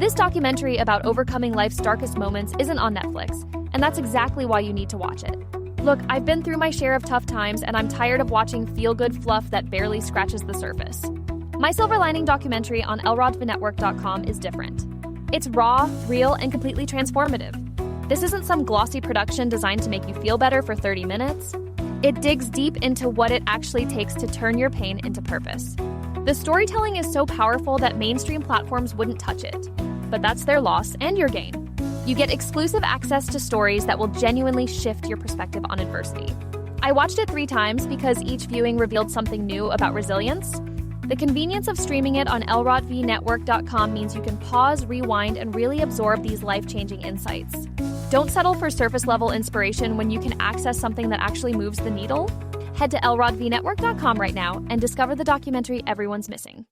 This documentary about overcoming life's darkest moments isn't on Netflix, and that's exactly why you need to watch it. Look, I've been through my share of tough times, and I'm tired of watching feel-good fluff that barely scratches the surface. My Silver Lining documentary on lrodvnetwork.com is different. It's raw, real, and completely transformative. This isn't some glossy production designed to make you feel better for 30 minutes. It digs deep into what it actually takes to turn your pain into purpose. The storytelling is so powerful that mainstream platforms wouldn't touch it. But that's their loss and your gain. You get exclusive access to stories that will genuinely shift your perspective on adversity. I watched it 3 times because each viewing revealed something new about resilience. The convenience of streaming it on lrodvnetwork.com means you can pause, rewind, and really absorb these life-changing insights. Don't settle for surface-level inspiration when you can access something that actually moves the needle. Head to lrodvnetwork.com right now and discover the documentary everyone's missing.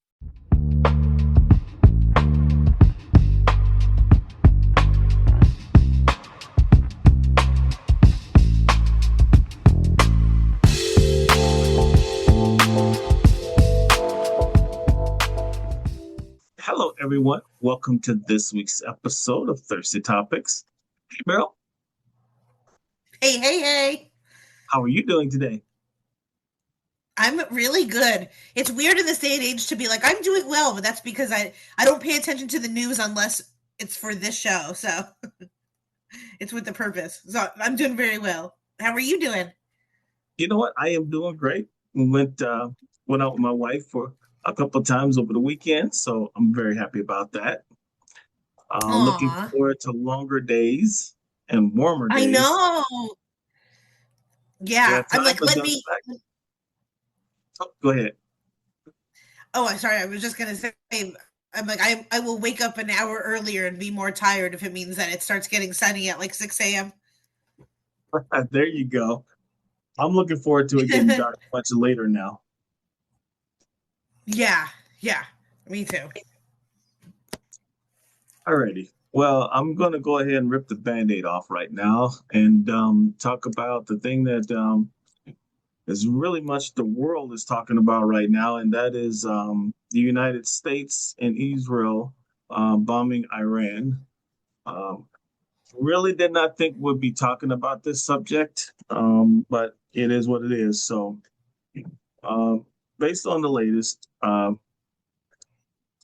Hello, everyone. Welcome to this week's episode of Thirsty Topics. Hey, Meryl. Hey. How are you doing today? I'm really good. It's weird in this day and age to be like, I'm doing well, but that's because I don't pay attention to the news unless it's for this show. So it's with the purpose. So I'm doing very well. How are you doing? You know what? I am doing great. We went out with my wife for a couple of times over the weekend, so I'm very happy about that. Looking forward to longer days and warmer days. I know. Yeah. I'm like, let me. Oh, go ahead. Oh, I'm sorry. I was just going to say, I'm like, I will wake up an hour earlier and be more tired if it means that it starts getting sunny at like 6 a.m. There you go. I'm looking forward to it getting dark much later now. Yeah, me too. Alrighty. Well, I'm going to go ahead and rip the Band-Aid off right now and talk about the thing that is really much the world is talking about right now, and that is the United States and Israel bombing Iran. Really did not think we'd be talking about this subject, but it is what it is. So based on the latest,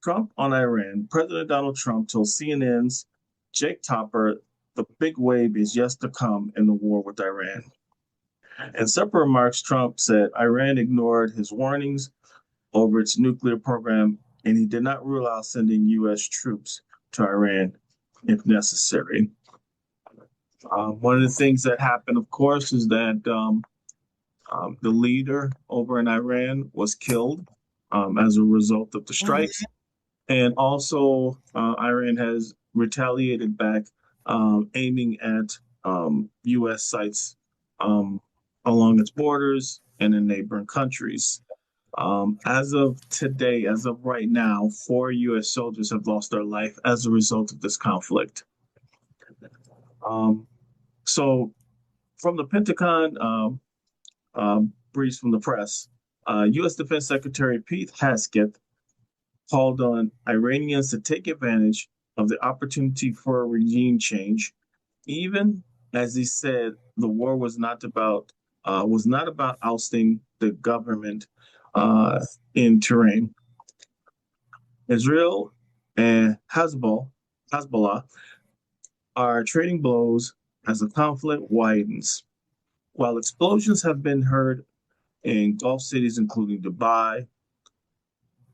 Trump on Iran, President Donald Trump told CNN's Jake Tapper the big wave is yet to come in the war with Iran. In separate remarks, Trump said Iran ignored his warnings over its nuclear program, and he did not rule out sending U.S. troops to Iran if necessary. One of the things that happened, of course, is that the leader over in Iran was killed as a result of the strikes. And also, Iran has retaliated back, aiming at U.S. sites along its borders and in neighboring countries. As of today, as of right now, 4 U.S. soldiers have lost their life as a result of this conflict. So from the Pentagon briefs from the press, U.S. Defense Secretary Pete Hegseth called on Iranians to take advantage of the opportunity for a regime change, even as he said the war was not about ousting the government in Tehran. Israel and Hezbollah are trading blows as the conflict widens. While explosions have been heard in Gulf cities, including Dubai,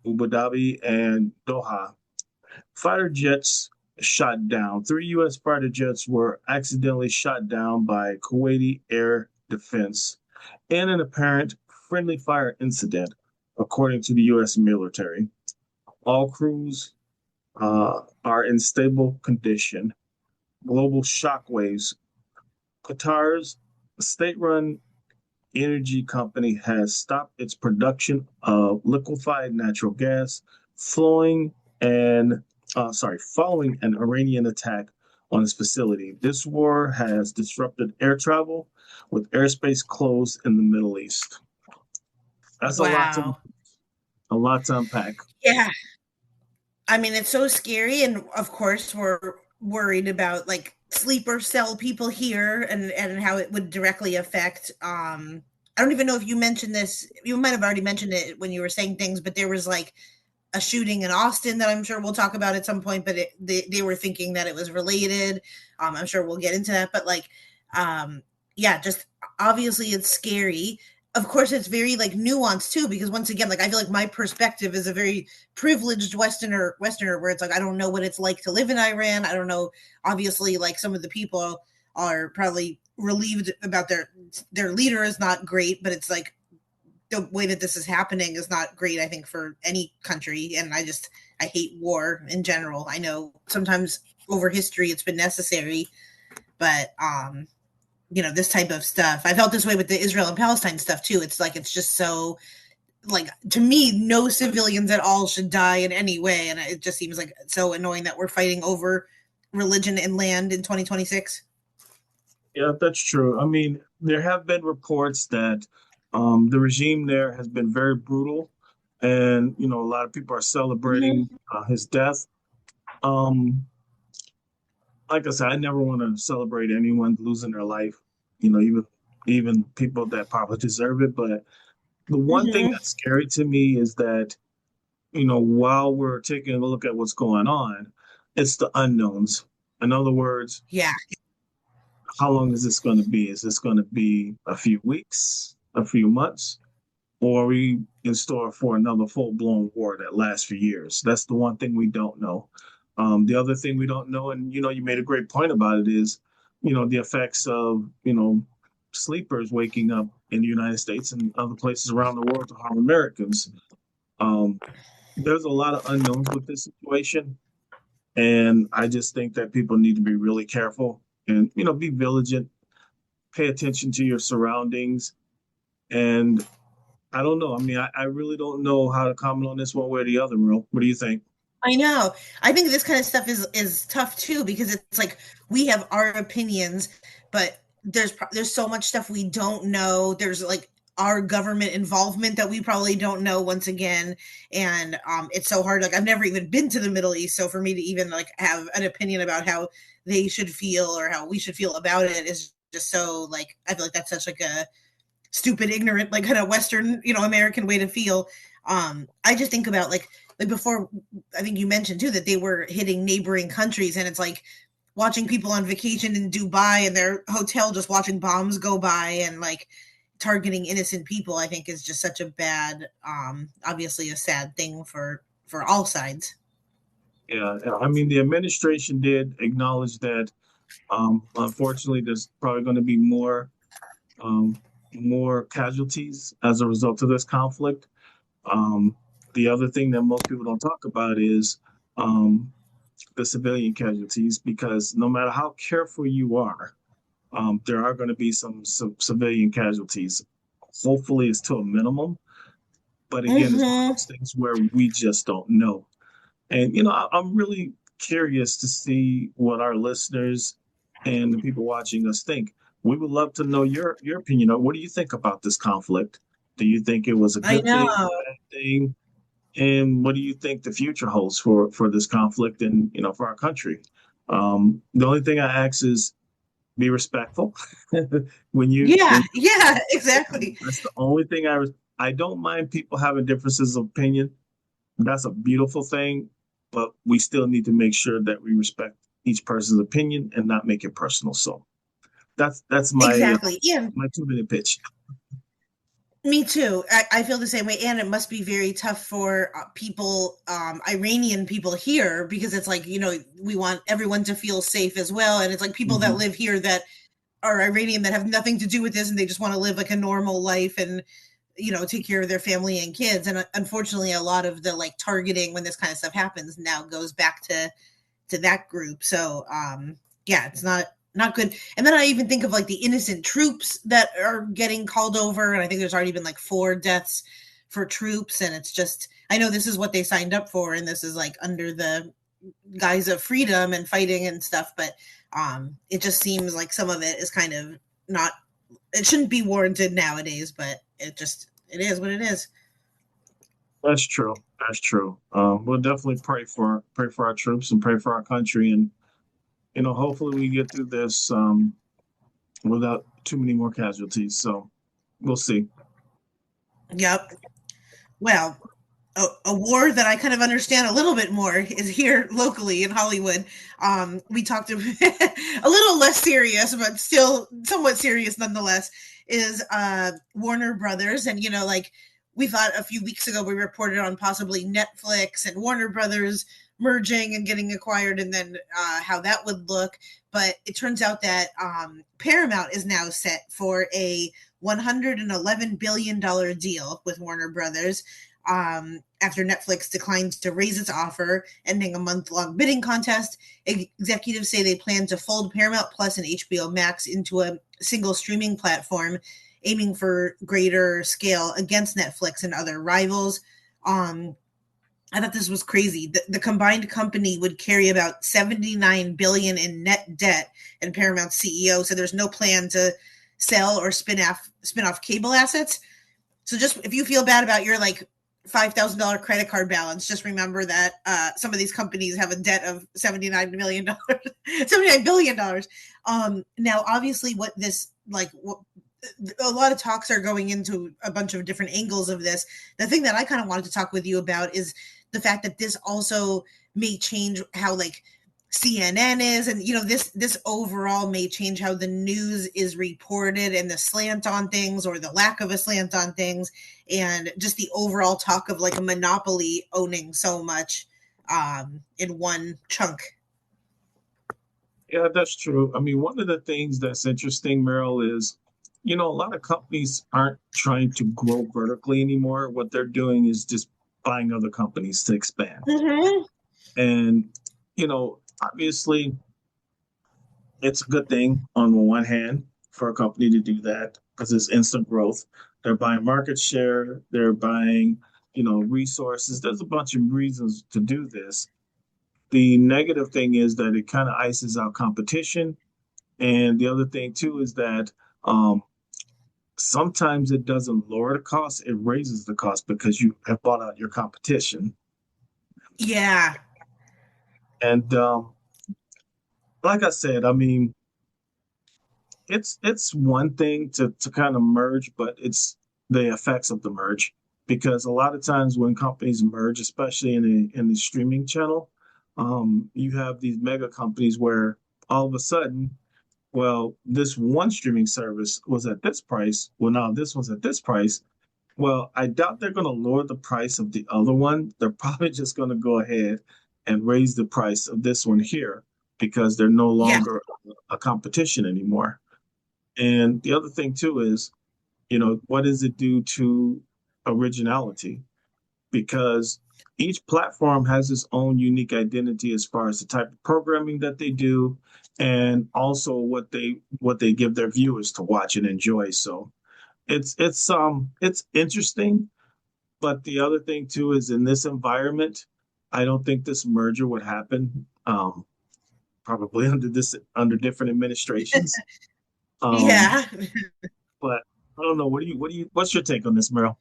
Abu Dhabi, and Doha, fighter jets shot down. 3 U.S. fighter jets were accidentally shot down by Kuwaiti Air Defense in an apparent friendly fire incident, according to the U.S. military. All crews are in stable condition. Global shockwaves. Qatar's state-run energy company has stopped its production of liquefied natural gas following an Iranian attack on its facility. This war has disrupted air travel, with airspace closed in the Middle East. That's a lot to unpack. Yeah. I mean, it's so scary, and of course, we're worried about like sleeper cell people here, and how it would directly affect. I don't even know if you mentioned this. You might have already mentioned it when you were saying things, but there was like a shooting in Austin that I'm sure we'll talk about at some point. But they were thinking that it was related. I'm sure we'll get into that, but like, yeah, just obviously it's scary. Of course, it's very like nuanced too, because once again, like I feel like my perspective is a very privileged Westerner, where it's like I don't know what it's like to live in Iran. I don't know. Obviously, like some of the people are probably relieved about their leader is not great, but it's like the way that this is happening is not great, I think, for any country. And I hate war in general. I know sometimes over history it's been necessary, but this type of stuff. I felt this way with the Israel and Palestine stuff too. It's like it's just so like to me, no civilians at all should die in any way. And it just seems like so annoying that we're fighting over religion and land in 2026. Yeah, that's true. I mean, there have been reports that the regime there has been very brutal, and a lot of people are celebrating Mm-hmm. his death. Um, like I said, I never want to celebrate anyone losing their life. Even people that probably deserve it. But the one thing Mm-hmm. that's scary to me is that while we're taking a look at what's going on, it's the unknowns. In other words, Yeah. how long is this going to be? Is this going to be a few weeks, a few months, or are we in store for another full-blown war that lasts for years? That's the one thing we don't know. The other thing we don't know, and you made a great point about it, is the effects of sleepers waking up in the United States and other places around the world to harm Americans. Um, there's a lot of unknowns with this situation, and I just think that people need to be really careful and be vigilant, pay attention to your surroundings, and I don't know. I mean, I really don't know how to comment on this one way or the other, Merle. What do you think? I know. I think this kind of stuff is tough too, because it's like we have our opinions, but there's so much stuff we don't know. There's like our government involvement that we probably don't know once again, and it's so hard. Like I've never even been to the Middle East, so for me to even like have an opinion about how they should feel or how we should feel about it is just so like I feel like that's such like a stupid, ignorant, like kind of Western, American way to feel. I just think about like before, I think you mentioned too that they were hitting neighboring countries, and it's like watching people on vacation in Dubai and their hotel just watching bombs go by and like targeting innocent people. I think is just such a bad, obviously a sad thing for all sides. Yeah, I mean, the administration did acknowledge that. Unfortunately, there's probably going to be um, more casualties as a result of this conflict. Um, the other thing that most people don't talk about is um, the civilian casualties, because no matter how careful you are, there are going to be some civilian casualties. Hopefully, it's to a minimum. But again, it's one of Mm-hmm. those things where we just don't know. And I'm really curious to see what our listeners and the people watching us think. We would love to know your opinion. What do you think about this conflict? Do you think it was a I good thing, know. a bad thing? And what do you think the future holds for this conflict and for our country? The only thing I ask is be respectful Yeah, when yeah, exactly. that's the only thing I don't mind people having differences of opinion. That's a beautiful thing, but we still need to make sure that we respect each person's opinion and not make it personal. So that's Exactly. Yeah. my 2 minute pitch. Me too. I feel the same way, and it must be very tough for people, Iranian people here, because it's like we want everyone to feel safe as well, and it's like people that Mhm. live here that are Iranian that have nothing to do with this, and they just want to live like a normal life and take care of their family and kids. And unfortunately, a lot of the like targeting when this kind of stuff happens now goes back to that group. So yeah, it's not good. And then I even think of like the innocent troops that are getting called over, and I think there's already been like 4 deaths for troops, and it's just I know this is what they signed up for, and this is like under the guise of freedom and fighting and stuff, but it just seems like some of it is kind of not it shouldn't be warranted nowadays, but it is what it is. That's true. That's true. We'll definitely pray for our troops and pray for our country, and hopefully we get through this without too many more casualties. So we'll see. Yep. Well, a war that I kind of understand a little bit more is here locally in Hollywood. We talked a little less serious, but still somewhat serious nonetheless, is Warner Brothers. And, like we thought a few weeks ago, we reported on possibly Netflix and Warner Brothers merging and getting acquired, and then how that would look. But it turns out that Paramount is now set for a $111 billion deal with Warner Brothers after Netflix declined to raise its offer, ending a month-long bidding contest. Executives say they plan to fold Paramount Plus and HBO Max into a single streaming platform, aiming for greater scale against Netflix and other rivals. I thought this was crazy. The combined company would carry about $79 billion in net debt, and Paramount's CEO said there's no plan to sell or spin off cable assets. So just if you feel bad about your $5,000 credit card balance, just remember that some of these companies have a debt of $79 billion. Now, obviously, a lot of talks are going into a bunch of different angles of this. The thing that I kind of wanted to talk with you about is the fact that this also may change how CNN is, and this overall may change how the news is reported and the slant on things or the lack of a slant on things, and just the overall talk of a monopoly owning so much in one chunk. Yeah, that's true. I mean, one of the things that's interesting, Meryl, is a lot of companies aren't trying to grow vertically anymore. What they're doing is just buying other companies to expand. Mm-hmm. And obviously, it's a good thing on the one hand for a company to do that because it's instant growth. They're buying market share, they're buying, resources. There's a bunch of reasons to do this. The negative thing is that it kind of ices out competition. And the other thing too is that sometimes it doesn't lower the cost, it raises the cost because you have bought out your competition. Yeah. And like I said, I mean, it's one thing to kind of merge, but it's the effects of the merge. Because a lot of times when companies merge, especially in the streaming channel, you have these mega companies where all of a sudden, well, this one streaming service was at this price. Well, now this one's at this price. Well, I doubt they're going to lower the price of the other one. They're probably just going to go ahead and raise the price of this one here because they're no longer a competition anymore. And the other thing too is, what does it do to originality? Because each platform has its own unique identity as far as the type of programming that they do and also what they give their viewers to watch and enjoy. So it's interesting. But the other thing too is in this environment, I don't think this merger would happen. Probably under different administrations. Yeah. But I don't know. What's your take on this, Meryl?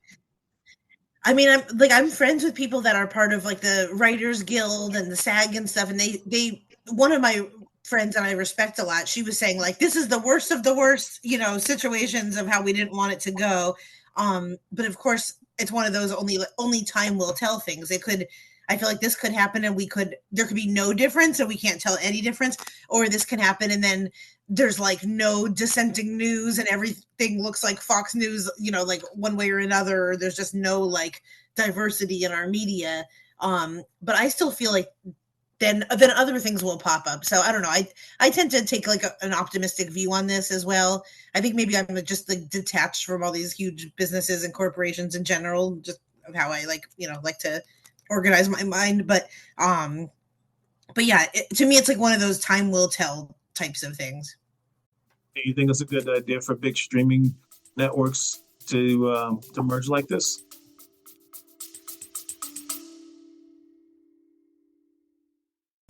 I mean, I'm friends with people that are part of the Writers Guild and the SAG and stuff, and they one of my friends that I respect a lot, she was saying this is the worst of the worst, situations of how we didn't want it to go. But of course, it's one of those only time will tell things. I feel like this could happen and there could be no difference and we can't tell any difference, or this can happen and then there's no dissenting news and everything looks like Fox News, one way or another, or there's just no diversity in our media. But I still feel like then other things will pop up. So I don't know. I tend to take an optimistic view on this as well. I think maybe I'm just detached from all these huge businesses and corporations in general, just of how I like to organize my mind. But yeah, to me, it's one of those time will tell types of things. Do you think it's a good idea for big streaming networks to merge like this?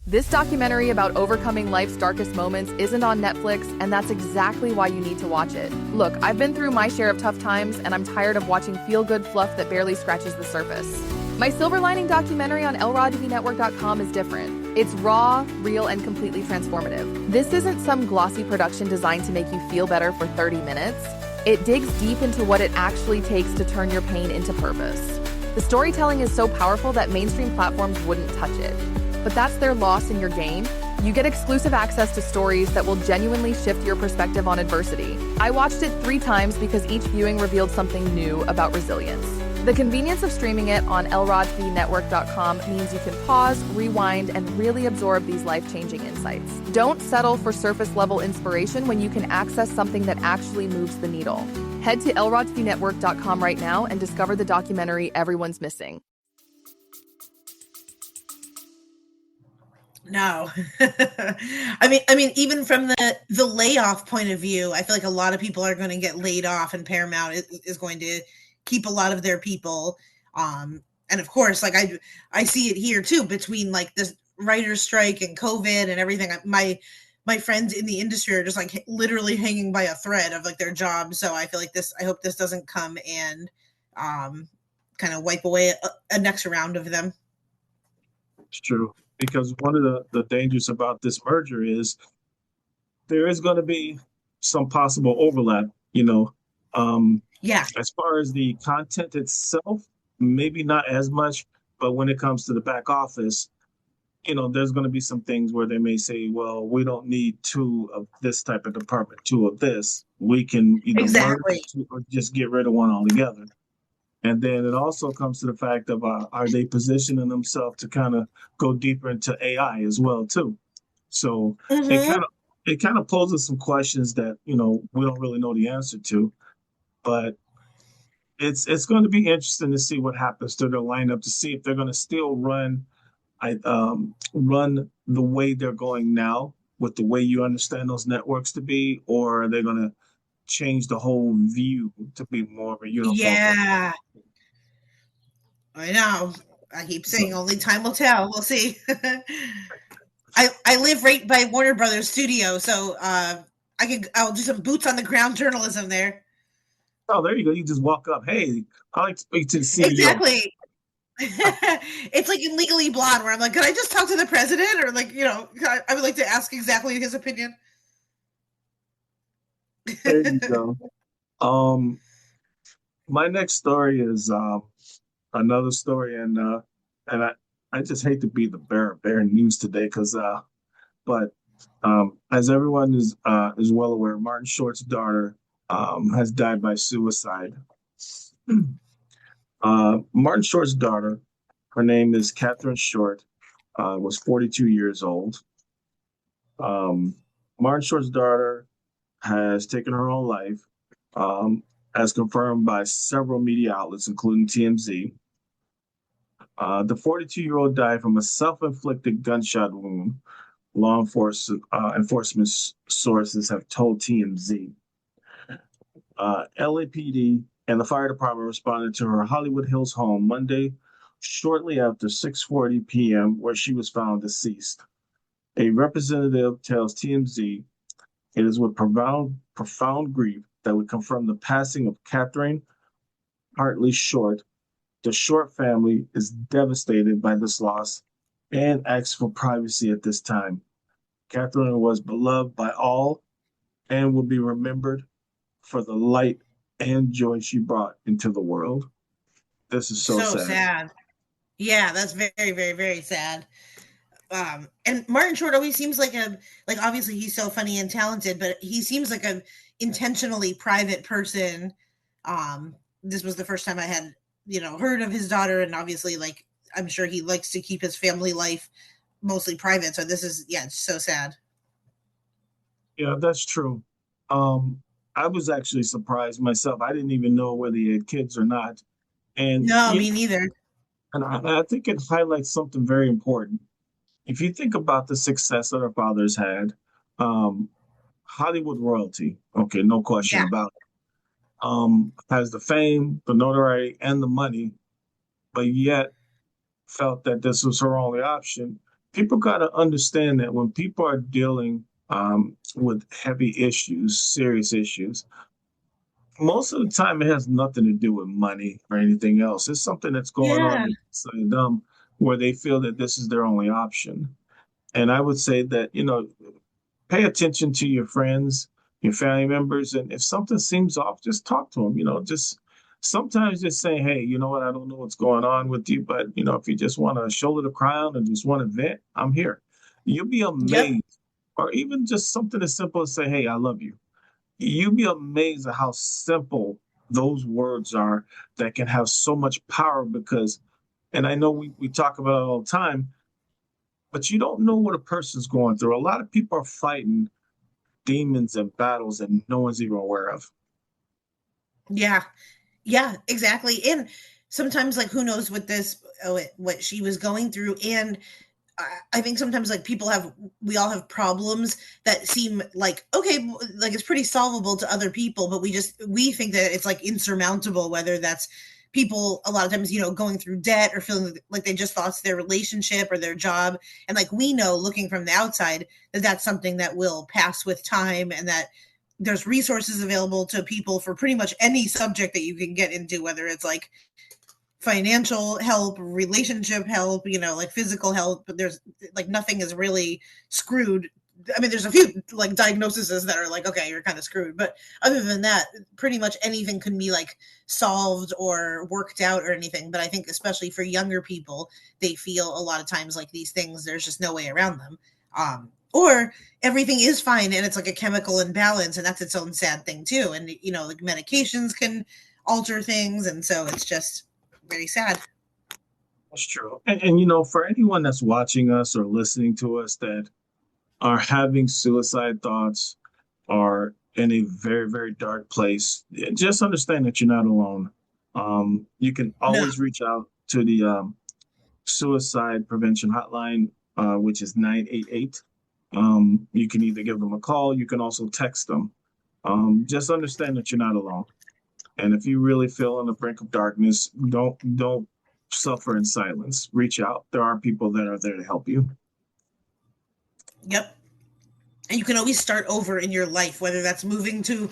This documentary about overcoming life's darkest moments isn't on Netflix, and that's exactly why you need to watch it. Look, I've been through my share of tough times, and I'm tired of watching feel-good fluff that barely scratches the surface. My Silver Lining documentary on lrodtvnetwork.com is different. It's raw, real, and completely transformative. This isn't some glossy production designed to make you feel better for 30 minutes. It digs deep into what it actually takes to turn your pain into purpose. The storytelling is so powerful that mainstream platforms wouldn't touch it. But that's their loss in your gain. You get exclusive access to stories that will genuinely shift your perspective on adversity. I watched it 3 times because each viewing revealed something new about resilience. The convenience of streaming it on lrodtvnetwork.com means you can pause, rewind, and really absorb these life-changing insights. Don't settle for surface-level inspiration when you can access something that actually moves the needle. Head to lrodtvnetwork.com right now and discover the documentary everyone's missing. No. I mean, even from the layoff point of view, I feel like a lot of people are going to get laid off, and Paramount is going to keep a lot of their people. And of course, like I see it here too, between like this writer's strike and COVID and everything. My friends in the industry are just like literally hanging by a thread of like their jobs. So I feel like I hope this doesn't come and kind of wipe away a next round of them. It's true. Because one of the dangers about this merger is there is going to be some possible overlap, Yeah. As far as the content itself, maybe not as much, but when it comes to the back office, there's going to be some things where they may say, well, we don't need 2 of this type of department, 2 of this. We can either Exactly. merge 2 or just get rid of one altogether. And then it also comes to the fact of are they positioning themselves to kind of go deeper into AI as well too? So it kind of poses some questions that we don't really know the answer to, but it's going to be interesting to see what happens to their lineup, to see if they're going to still run the way they're going now with the way you understand those networks to be, or are they going to change the whole view to be more of a uniform? Yeah. I know. I keep saying only time will tell. We'll see. I live right by Warner Brothers Studio, so I'll do some boots on the ground journalism there. Oh, there you go. You just walk up. Hey, I'd like to speak to the CEO. Exactly. It's like in Legally Blonde, where I'm like, could I just talk to the president, or like, I would like to ask exactly his opinion. There you go. My next story is another story, and I just hate to be the bearer of bad news today, but as everyone is well aware, Martin Short's daughter has died by suicide. Martin Short's daughter, her name is Catherine Short, was 42 years old. Martin Short's daughter has taken her own life, as confirmed by several media outlets, including TMZ. The 42-year-old died from a self-inflicted gunshot wound, law enforcement sources have told TMZ. LAPD and the fire department responded to her Hollywood Hills home Monday, shortly after 6:40 p.m., where she was found deceased. A representative tells TMZ it is with profound grief that we confirm the passing of Catherine Hartley Short. The Short family is devastated by this loss and asks for privacy at this time. Catherine was beloved by all and will be remembered for the light and joy she brought into the world. This is so sad. Yeah, that's very, very, very sad. And Martin Short always seems like obviously he's so funny and talented, but he seems like a intentionally private person. This was the first time I had, heard of his daughter, and obviously, like, I'm sure he likes to keep his family life mostly private. So this is, it's so sad. Yeah, that's true. I was actually surprised myself. I didn't even know whether he had kids or not. And no, me neither. And I think it highlights something very important. If you think about the success that our fathers had, Hollywood royalty, okay, no question about it, has the fame, the notoriety, and the money, but yet felt that this was her only option. People got to understand that when people are dealing with heavy issues, serious issues, Most of the time, it has nothing to do with money or anything else. It's something that's going on Yeah. inside them where they feel that this is their only option. And I would say that, pay attention to your friends, your family members, and if something seems off, just talk to them. Just sometimes just saying, "Hey, you know what? I don't know what's going on with you, but if you just want a shoulder to cry on and just want to vent, I'm here." You'll be Yep. amazed, or even just something as simple as say, "Hey, I love you." You'll be amazed at how simple those words are that can have so much power because, and I know we talk about it all the time, but you don't know what a person's going through. A lot of people are fighting demons and battles that no one's even aware of. Yeah. Yeah, exactly. And sometimes, like, who knows what she was going through. And I think sometimes, like, we all have problems that seem like, okay, like it's pretty solvable to other people, but we think that it's like insurmountable, whether that's people a lot of times, going through debt or feeling like they just lost their relationship or their job. And like, we know looking from the outside that that's something that will pass with time, and that there's resources available to people for pretty much any subject that you can get into, whether it's like financial help, relationship help, like physical help, but there's like nothing is really screwed. I mean, there's a few like diagnoses that are like, okay, you're kind of screwed. But other than that, pretty much anything can be like solved or worked out or anything. But I think especially for younger people, they feel a lot of times like these things, there's just no way around them. Or everything is fine and it's like a chemical imbalance, and that's its own sad thing too. And like medications can alter things, and so it's just very sad. That's true. And for anyone that's watching us or listening to us that are having suicide thoughts or in a very, very dark place, just understand that you're not alone. You can No. always reach out to the suicide prevention hotline, which is 988. You can either give them a call, you can also text them. Just understand that you're not alone. And if you really feel on the brink of darkness, don't suffer in silence. Reach out. There are people that are there to help you. Yep. And you can always start over in your life, whether that's moving to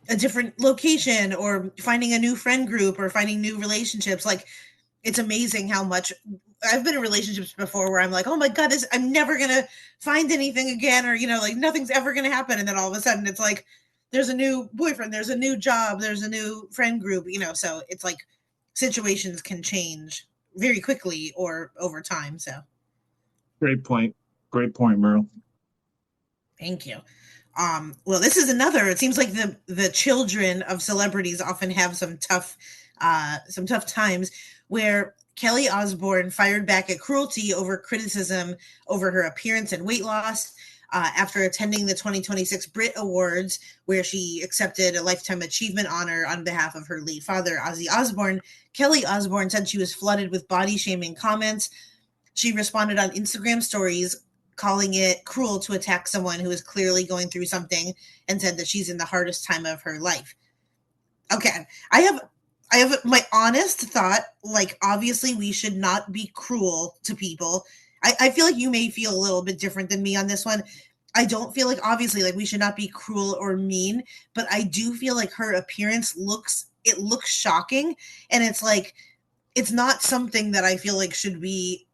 a different location or finding a new friend group or finding new relationships. Like, it's amazing how much I've been in relationships before where I'm like, oh my God, I'm never going to find anything again, or, like nothing's ever going to happen. And then all of a sudden it's like, there's a new boyfriend, there's a new job, there's a new friend group, so it's like situations can change very quickly or over time. So Great point. Great point, Merle. thank you. Well, this is another. It seems like the children of celebrities often have some tough times, where Kelly Osbourne fired back at cruelty over criticism over her appearance and weight loss. After attending the 2026 Brit Awards, where she accepted a Lifetime Achievement honor on behalf of her late father, Ozzy Osbourne, Kelly Osbourne said she was flooded with body-shaming comments. She responded on Instagram stories, calling it cruel to attack someone who is clearly going through something, and said that she's in the hardest time of her life. Okay, I have my honest thought. Like, obviously, we should not be cruel to people. I feel like you may feel a little bit different than me on this one. I don't feel like, obviously, like we should not be cruel or mean, but I do feel like her appearance looks shocking, and it's like, it's not something that I feel like should be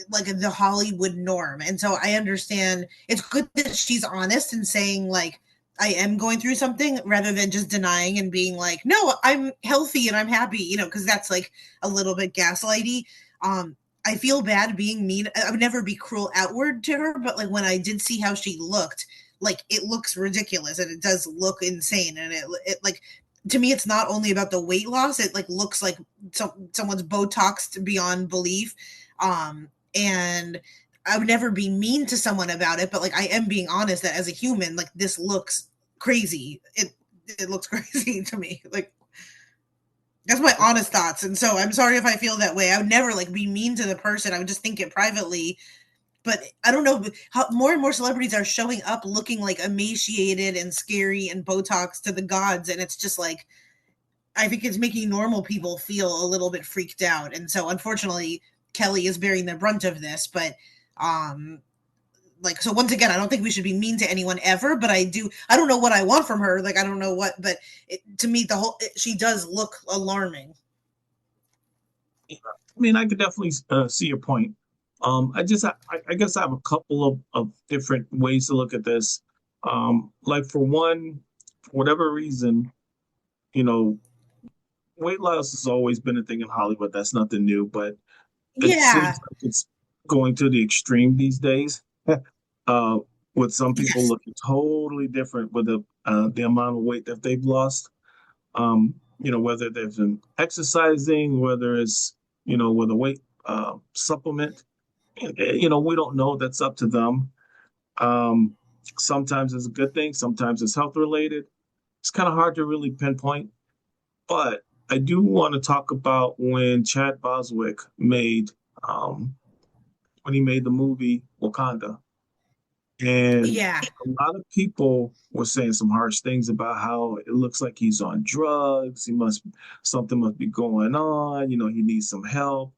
like the Hollywood norm. And so I understand it's good that she's honest and saying like, I am going through something, rather than just denying and being like, no, I'm healthy and I'm happy, because that's like a little bit gaslighty. I feel bad being mean. I would never be cruel outward to her, but like when I did see how she looked, like it looks ridiculous and it does look insane. And it like, to me, it's not only about the weight loss. It like looks like someone's Botoxed beyond belief. And I would never be mean to someone about it, but like I am being honest that as a human, like this looks crazy. It looks crazy to me. Like, that's my honest thoughts. And so I'm sorry if I feel that way. I would never like be mean to the person. I would just think it privately. But I don't know how more and more celebrities are showing up looking like emaciated and scary and Botox to the gods. And it's just like, I think it's making normal people feel a little bit freaked out. And so unfortunately, Kelly is bearing the brunt of this, but like, so once again, I don't think we should be mean to anyone ever, but I don't know what I want from her. Like, I don't know what, but to me, she does look alarming. I mean, I could definitely see your point. I guess I have a couple of different ways to look at this. Like for one, for whatever reason, you know, weight loss has always been a thing in Hollywood. That's nothing new, but it seems Yeah. like it's going to the extreme these days. uh, with some people Yes. looking totally different with the amount of weight that they've lost. Whether they've been exercising, whether it's with a weight supplement. We don't know. That's up to them. Um, Sometimes it's a good thing. Sometimes it's health related. It's kind of hard to really pinpoint. But I do want to talk about when Chad Boswick when he made the movie Wakanda. And Yeah. a lot of people were saying some harsh things about how it looks like he's on drugs. Something must be going on. He needs some help.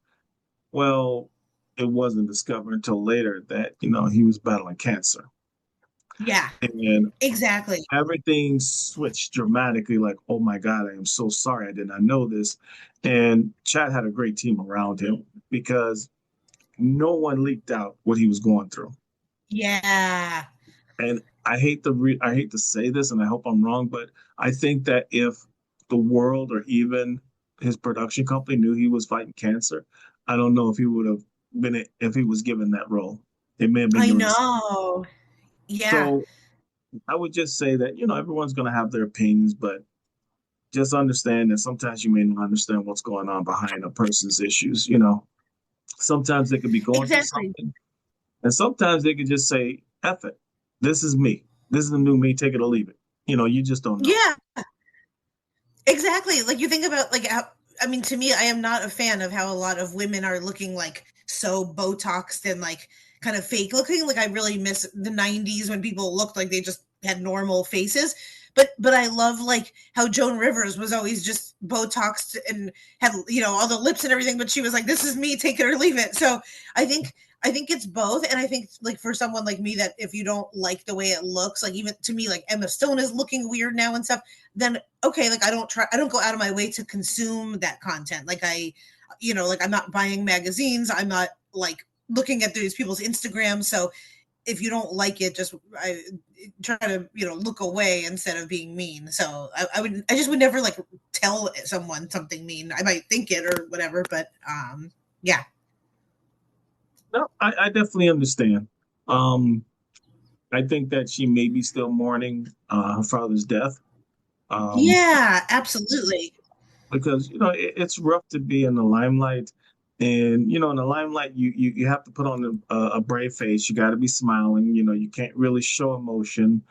Well, it wasn't discovered until later that, he was battling cancer. Yeah. And Exactly. everything switched dramatically, like, oh my God, I am so sorry. I did not know this. And Chad had a great team around him because no one leaked out what he was going through. Yeah. And I hate to say this, and I hope I'm wrong, but I think that if the world or even his production company knew he was fighting cancer, I don't know if he would have been if he was given that role. It may have been I given. know. Yeah. So I would just say that everyone's going to have their opinions, but just understand that sometimes you may not understand what's going on behind a person's issues. Sometimes they could be going through Exactly. something, and sometimes they could just say, "F it, this is me. This is the new me. Take it or leave it." You just don't know. Yeah. Exactly. Like, you think about, like, how, I mean, to me, I am not a fan of how a lot of women are looking like so Botoxed and like kind of fake looking. Like, I really miss the 90s when people looked like they just had normal faces. But I love, like, how Joan Rivers was always just Botoxed and had, all the lips and everything, but she was like, this is me, take it or leave it. So I think it's both. And I think, like, for someone like me, that if you don't like the way it looks, like, even to me, like, Emma Stone is looking weird now and stuff, then okay, like, I don't go out of my way to consume that content. Like, like, I'm not buying magazines. I'm not, like, looking at these people's Instagram. So if you don't like it, I try to, look away instead of being mean. So I just would never, like, tell someone something mean. I might think it or whatever, but yeah. No, I definitely understand. Um, I think that she may be still mourning her father's death. Um, Yeah, absolutely. because it's rough to be in the limelight, and in the limelight you have to put on a brave face. You got to be smiling. You can't really show emotion,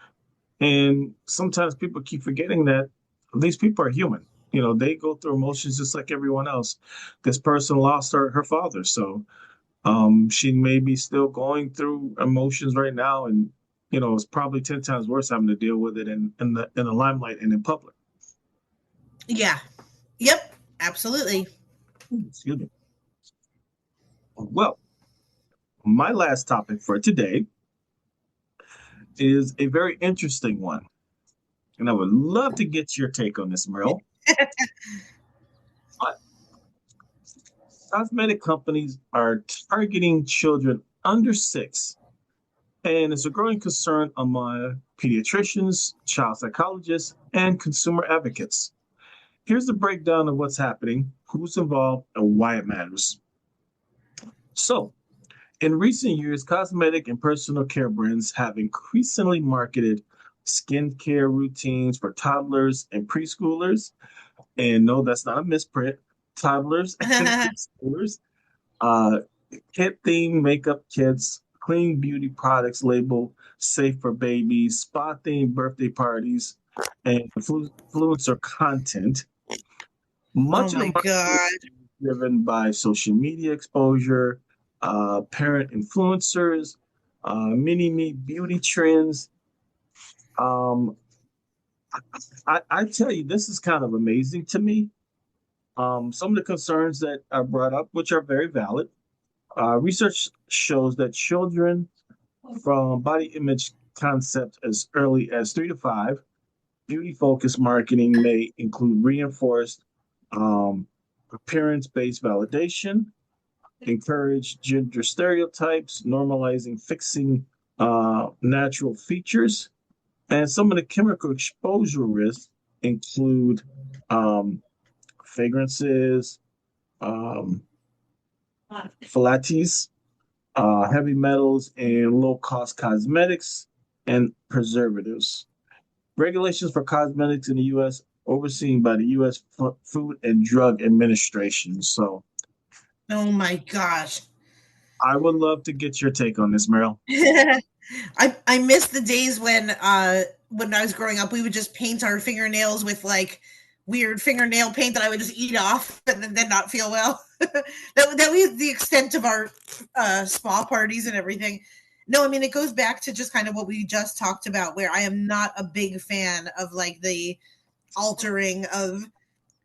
and sometimes people keep forgetting that these people are human. They go through emotions just like everyone else. This person lost her father, so she may be still going through emotions right now, and it's probably 10 times worse having to deal with it in the limelight and in public. Yeah. Yep. Absolutely. Excuse me. Well, my last topic for today is a very interesting one, and I would love to get your take on this, Merle. But cosmetic companies are targeting children under 6, and it's a growing concern among pediatricians, child psychologists, and consumer advocates. Here's the breakdown of what's happening, who's involved, and why it matters. So, in recent years, cosmetic and personal care brands have increasingly marketed skincare routines for toddlers and preschoolers. And no, that's not a misprint. Toddlers and preschoolers, uh, kid-themed makeup kits, clean beauty products labeled safe for babies, spa-themed birthday parties, and influencer content. Oh Much of the my marketing God. is driven by social media exposure, parent influencers, mini-me beauty trends. Um, I tell you, this is kind of amazing to me. Some of the concerns that are brought up, which are very valid. Research shows that children from body image concept as early as 3 to 5. Beauty focused marketing may include reinforced appearance based validation, encourage gender stereotypes, normalizing fixing natural features. And some of the chemical exposure risks include fragrances, um, phthalates, heavy metals, and low cost cosmetics and preservatives. Regulations for cosmetics in the U.S. overseen by the U.S. Food and Drug Administration. So Oh my gosh. I would love to get your take on this, Meryl. I miss the days when I was growing up, we would just paint our fingernails with like weird fingernail paint that I would just eat off and then not feel well. That was the extent of our spa parties and everything. No, I mean it goes back to just kind of what we just talked about, where I am not a big fan of like the altering of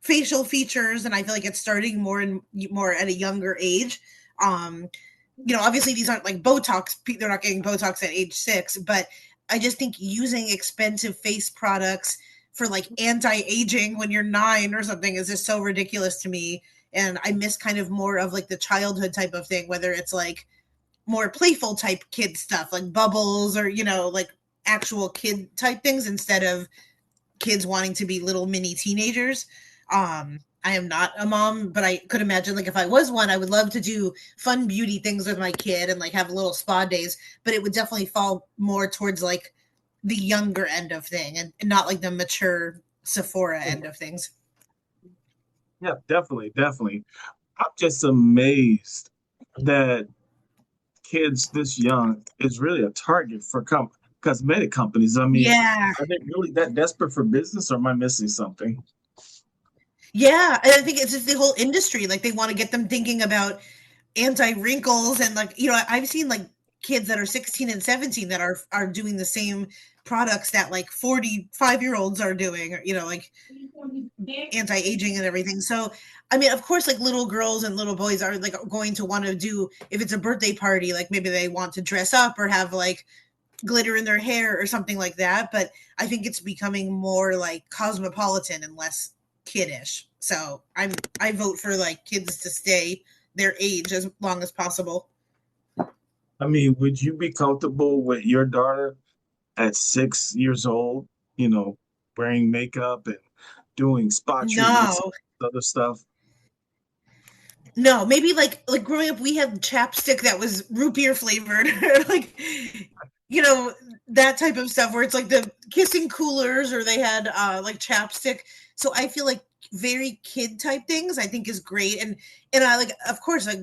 facial features, and I feel like it's starting more and more at a younger age. Um, Obviously these aren't like Botox. They're not getting Botox at age 6, but I just think using expensive face products for like anti-aging when you're 9 or something is just so ridiculous to me. And I miss kind of more of like the childhood type of thing, whether it's like more playful type kid stuff like bubbles or, like actual kid type things instead of kids wanting to be little mini teenagers. I am not a mom, but I could imagine like if I was one, I would love to do fun beauty things with my kid and like have little spa days, but it would definitely fall more towards like the younger end of thing and not like the mature Sephora end of things. Yeah, definitely, definitely. I'm just amazed that kids this young is really a target for cosmetic companies. I mean, Yeah. are they really that desperate for business, or am I missing something? Yeah. And I think it's just the whole industry. Like they want to get them thinking about anti-wrinkles and like, I've seen like kids that are 16 and 17 that are doing the same products that like 45-year-olds are doing, or, like anti-aging and everything. So, I mean, of course, like little girls and little boys are like going to want to do, if it's a birthday party, like maybe they want to dress up or have like glitter in their hair or something like that. But I think it's becoming more like cosmopolitan and less kiddish. So I vote for like kids to stay their age as long as possible. I mean, would you be comfortable with your daughter at 6 years old, you know, wearing makeup and doing spa treatments No, and other stuff? no, maybe like growing up, we had chapstick that was root beer flavored, like you know that type of stuff where it's like the kissing coolers, or they had like chapstick. So I feel like very kid type things I think is great, and I like, of course, like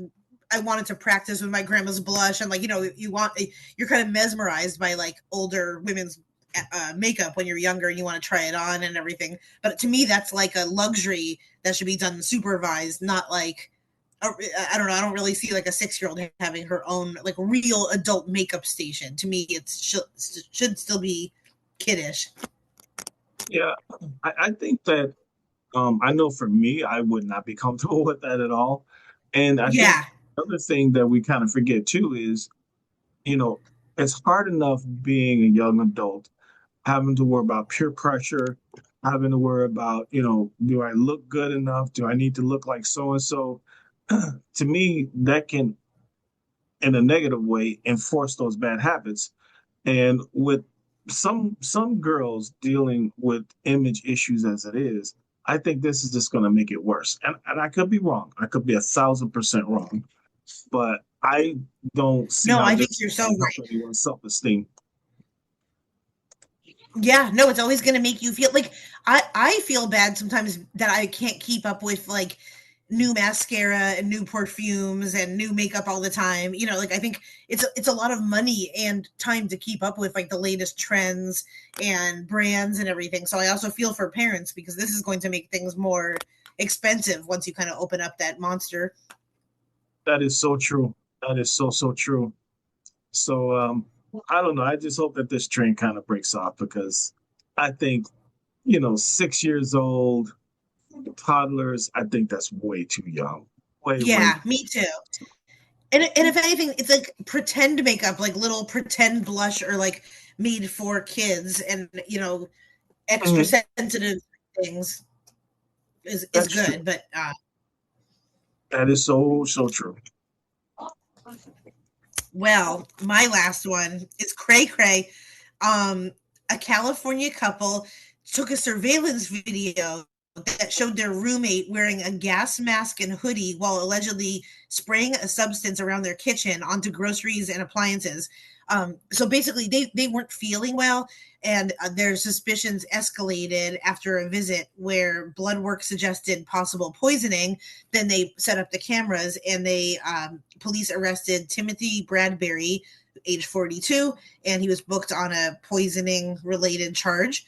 I wanted to practice with my grandma's blush, and like you're kind of mesmerized by like older women's makeup when you're younger and you want to try it on and everything. But to me, that's like a luxury that should be done supervised, not like I don't know. I don't really see like a 6-year-old having her own like real adult makeup station. To me, it should still be kiddish. Yeah, I think that I know for me, I would not be comfortable with that at all. And I think Yeah. the other thing that we kind of forget too is, you know, it's hard enough being a young adult, having to worry about peer pressure, having to worry about, do I look good enough? Do I need to look like so and so? To me, that can, in a negative way, enforce those bad habits. And with some girls dealing with image issues as it is, I think this is just going to make it worse. And I could be wrong. I could be 1,000% wrong, but I don't see No, how I this think you're so can help right. anyone's self-esteem. Yeah, no, it's always going to make you feel like I feel bad sometimes that I can't keep up with like new mascara and new perfumes and new makeup all the time. Like I think it's a lot of money and time to keep up with like the latest trends and brands and everything. So I also feel for parents because this is going to make things more expensive once you kind of open up that monster. That is so true. That is so, so true. So I don't know. I just hope that this trend kind of breaks off because I think, 6 years old, toddlers, I think that's way too young. Way, way. Yeah, me too. And if anything, it's like pretend makeup, like little pretend blush or like made for kids and, you know, extra sensitive things is That's good. true. But That is so true. well, my last one is cray cray. A California couple took a surveillance video that showed their roommate wearing a gas mask and hoodie while allegedly spraying a substance around their kitchen onto groceries and appliances. So basically, they weren't feeling well, and their suspicions escalated after a visit where blood work suggested possible poisoning. Then they set up the cameras, and they police arrested Timothy Bradbury, age 42, and he was booked on a poisoning related charge.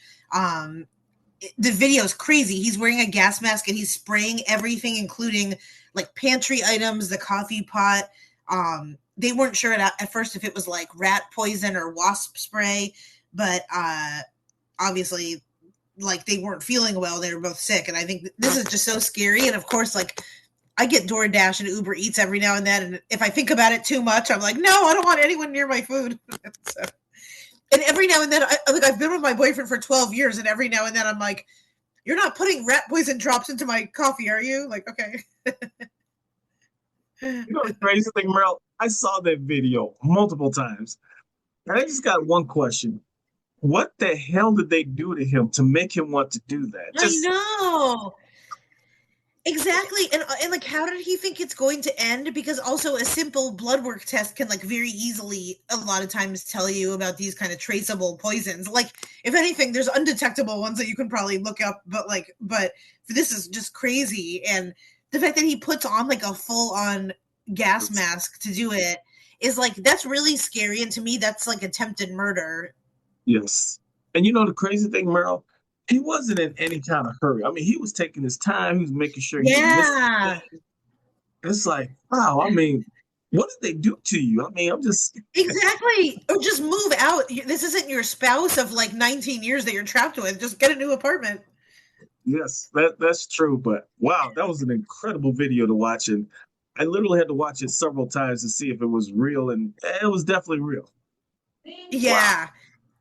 The video is crazy. He's wearing a gas mask and he's spraying everything, including like pantry items, the coffee pot. They weren't sure at first if it was like rat poison or wasp spray, but obviously, like they weren't feeling well. They were both sick, and I think this is just so scary. And of course, like I get DoorDash and Uber Eats every now and then, and if I think about it too much, I'm like, no, I don't want anyone near my food. So. And every now and then, I've been with my boyfriend for 12 years, and every now and then I'm like, you're not putting rat poison drops into my coffee, are you? Like, okay. You know the crazy thing, Meryl? I saw that video multiple times, and I just got one question. What the hell did they do to him to make him want to do that? I know. Exactly. And like, how did he think it's going to end? Because also a simple blood work test can like very easily a lot of times tell you about these kind of traceable poisons. Like, if anything, there's undetectable ones that you can probably look up, but this is just crazy. And the fact that he puts on like a full on gas mask to do it is like, that's really scary. And to me, that's like attempted murder. Yes. And you know the crazy thing, Meryl? He wasn't in any kind of hurry. I mean, he was taking his time. He was making sure he didn't miss anything. It's like, wow, I mean, what did they do to you? I mean, I'm just... Exactly. Or just move out. This isn't your spouse of like 19 years that you're trapped with. Just get a new apartment. Yes, that's true. But wow, that was an incredible video to watch. And I literally had to watch it several times to see if it was real. And it was definitely real. Yeah. Wow.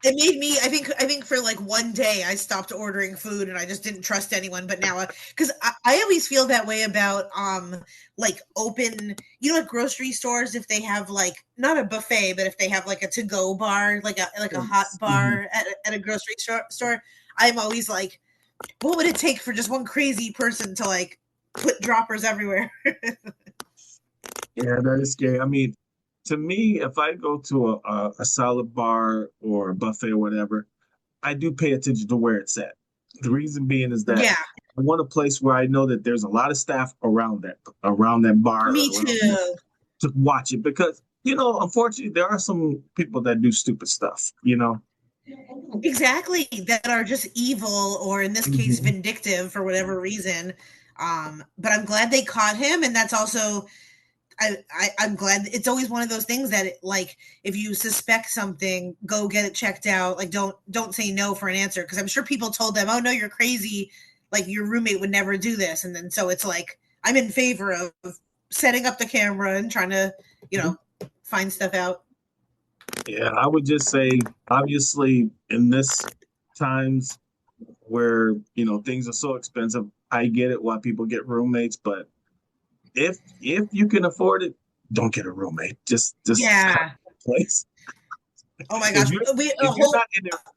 It made me, I think for like one day I stopped ordering food and I just didn't trust anyone. But now, because I always feel that way about like open, you know, like grocery stores, if they have like not a buffet, but if they have like a to-go bar, like a hot bar at a grocery store, I'm always like, what would it take for just one crazy person to like put droppers everywhere? Yeah, that is scary. I mean, to me, if I go to a salad bar or a buffet or whatever, I do pay attention to where it's at. The reason being is that Yeah, I want a place where I know that there's a lot of staff around that bar me too. to watch it because you know, unfortunately, there are some people that do stupid stuff. You know. Exactly, that are just evil or in this case vindictive for whatever reason. But I'm glad they caught him, and that's also I'm glad. It's always one of those things that like if you suspect something, go get it checked out. Like don't say no for an answer, because I'm sure people told them, oh no, you're crazy, like your roommate would never do this. And then so it's like I'm in favor of setting up the camera and trying to, you know, find stuff out. Yeah, I would just say, obviously, in this times where you know things are so expensive, I get it why people get roommates, but if you can afford it, don't get a roommate. Just Yeah. place. Oh my gosh. If you're not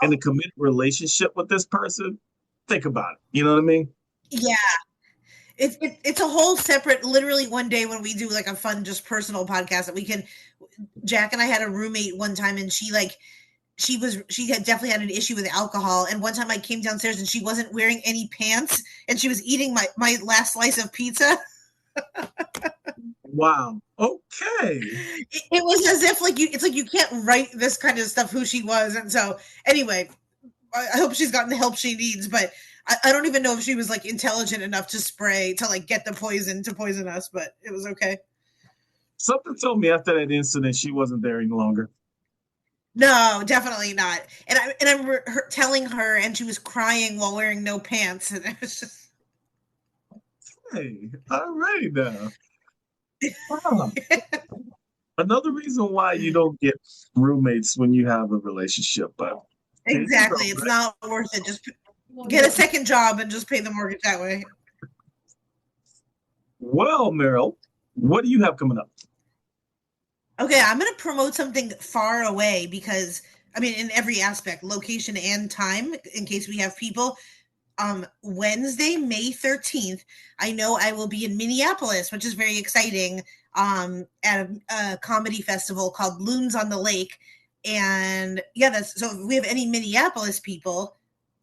in a committed relationship with this person, think about it. You know what I mean? Yeah. It's a whole separate, literally one day when we do like a fun, just personal podcast that we can, Jack and I had a roommate one time and she had definitely had an issue with alcohol. And one time I came downstairs and she wasn't wearing any pants and she was eating my last slice of pizza. Wow. Okay. It was as if like it's like you can't write this kind of stuff who she was. And so anyway, I hope she's gotten the help she needs, but I don't even know if she was like intelligent enough to spray to like get the poison to poison us, but it was okay. Something told me after that incident she wasn't there any longer. No, definitely not. And I'm telling her, and she was crying while wearing no pants, and it was just. Hey, all right now. Oh. Another reason why you don't get roommates when you have a relationship, but Exactly. It's not worth it. Just get a second job and just pay the mortgage that way. Well, Meryl, what do you have coming up? Okay, I'm going to promote something far away because, I mean, in every aspect, location and time, in case we have people. Wednesday, May 13th, I know I will be in Minneapolis, which is very exciting, at a comedy festival called Loons on the Lake. And yeah, so if we have any Minneapolis people,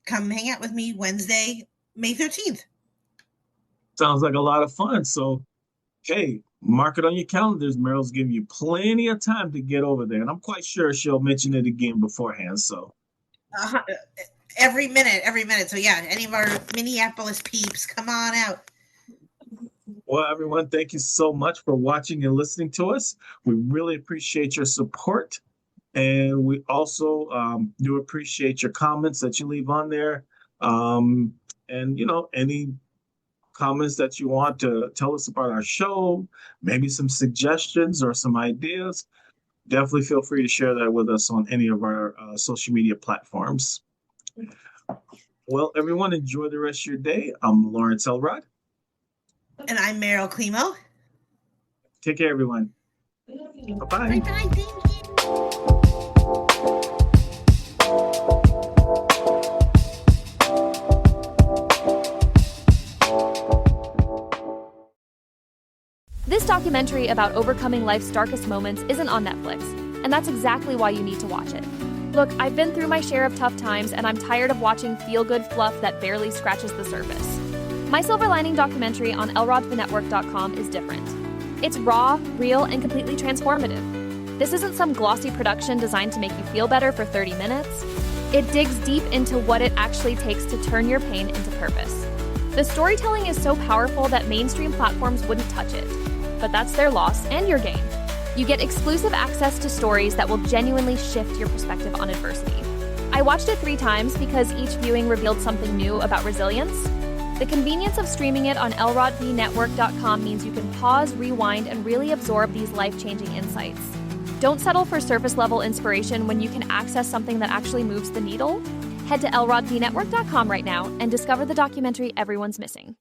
come hang out with me Wednesday, May 13th. Sounds like a lot of fun. So, hey, mark it on your calendars. Meryl's giving you plenty of time to get over there. And I'm quite sure she'll mention it again beforehand. So, every minute. So, yeah, any of our Minneapolis peeps, come on out. Well, everyone, thank you so much for watching and listening to us. We really appreciate your support. And we also do appreciate your comments that you leave on there. And, any comments that you want to tell us about our show, maybe some suggestions or some ideas, definitely feel free to share that with us on any of our social media platforms. Well, everyone, enjoy the rest of your day. I'm Lawrence Elrod. And I'm Meryl Climo. Take care, everyone. Bye-bye. Bye-bye. Thank you. This documentary about overcoming life's darkest moments isn't on Netflix, and that's exactly why you need to watch it. Look, I've been through my share of tough times, and I'm tired of watching feel-good fluff that barely scratches the surface. My Silver Lining documentary on elrodthenetwork.com is different. It's raw, real, and completely transformative. This isn't some glossy production designed to make you feel better for 30 minutes. It digs deep into what it actually takes to turn your pain into purpose. The storytelling is so powerful that mainstream platforms wouldn't touch it. But that's their loss and your gain. You get exclusive access to stories that will genuinely shift your perspective on adversity. I watched it 3 times because each viewing revealed something new about resilience. The convenience of streaming it on elrodthenetwork.com means you can pause, rewind, and really absorb these life-changing insights. Don't settle for surface-level inspiration when you can access something that actually moves the needle. Head to elrodthenetwork.com right now and discover the documentary everyone's missing.